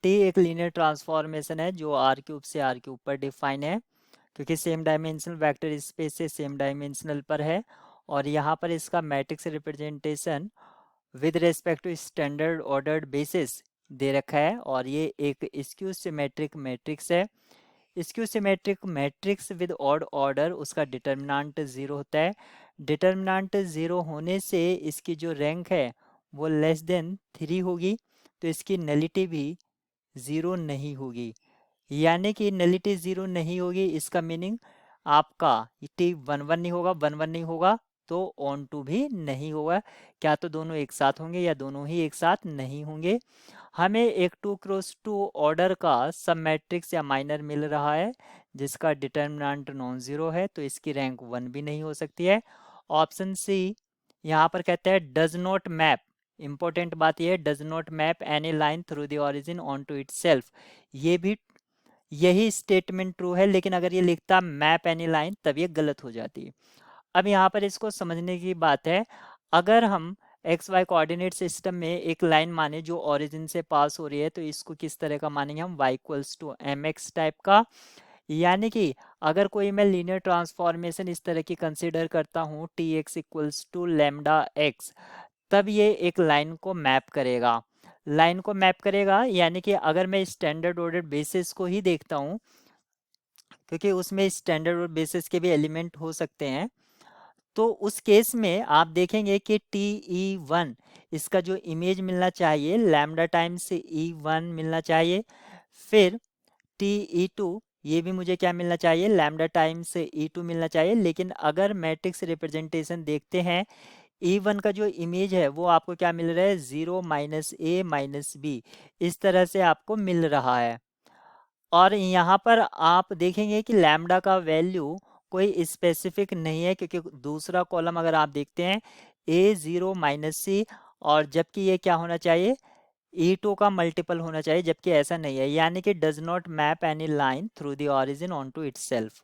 T एक linear transformation है जो आर क्यूब से आर क्यूब पर डिफाइन है, क्योंकि सेम डायमेंशनल वेक्टर स्पेस से सेम डायमेंशनल पर है। और यहाँ पर इसका matrix representation with respect to standard ordered basis दे रखा है, और ये एक स्क्यू सिमेट्रिक मैट्रिक्स है। Skew symmetric matrix with odd order, उसका डिटर्मिनेंट 0 होता है। डिटर्मिनेंट 0 होने से इसकी जो रैंक है वो लेस देन 3 होगी, तो इसकी नलिटी भी 0 नहीं होगी। यानी कि नलिटी 0 नहीं होगी, इसका मीनिंग आपका टी 1 1 नहीं होगा, 1 1 नहीं होगा तो ऑन टू भी नहीं होगा। क्या तो दोनों एक साथ होंगे या दोनों ही एक साथ नहीं होंगे। हमें एक 2x2 ऑर्डर का सब मैट्रिक्स या माइनर मिल रहा है जिसका डिटर्मिनेंट नॉन जीरो है, तो इसकी रैंक 1 भी नहीं हो सकती है। ऑप्शन सी यहाँ पर कहते हैं डज नॉट मैप। इंपॉर्टेंट बात यह है, does not map any line through the origin on to itself. ये भी यही स्टेटमेंट ट्रू है, लेकिन अगर ये लिखता मैप एनी लाइन तब ये गलत हो जाती है। अब यहाँ पर इसको समझने की बात है, अगर हम एक्स वाई कोऑर्डिनेट सिस्टम में एक लाइन माने जो ओरिजिन से पास हो रही है, तो इसको किस तरह का मानेंगे हम, y equals to M X type का। यानी कि अगर कोई मैं लीनियर ट्रांसफॉर्मेशन इस तरह की कंसीडर करता हूँ T X equals to lambda X, तब ये एक लाइन को मैप करेगा। लाइन को मैप करेगा यानी कि अगर मैं स्टैंडर्ड ऑर्डर बेसिस को ही देखता हूँ, क्योंकि उसमें स्टैंडर्ड ऑर्डर बेसिस के भी एलिमेंट हो सकते हैं, तो उस केस में आप देखेंगे कि टी ई वन इसका जो इमेज मिलना चाहिए लैम्डा टाइम्स ई वन मिलना चाहिए। फिर टी ई टू ये भी मुझे क्या मिलना चाहिए, लैम्डा टाइम्स ई टू मिलना चाहिए। लेकिन अगर मैट्रिक्स रिप्रेजेंटेशन देखते हैं, ई वन का जो इमेज है वो आपको क्या मिल रहा है, 0 माइनस ए माइनस बी, इस तरह से आपको मिल रहा है। और यहाँ पर आप देखेंगे कि लैम्डा का वैल्यू कोई स्पेसिफिक नहीं है, क्योंकि दूसरा कॉलम अगर आप देखते हैं ए 0 माइनस सी, और जबकि ये क्या होना चाहिए, ई टू का मल्टीपल होना चाहिए, जबकि ऐसा नहीं है। यानी कि does not map any line through the origin on to it's self.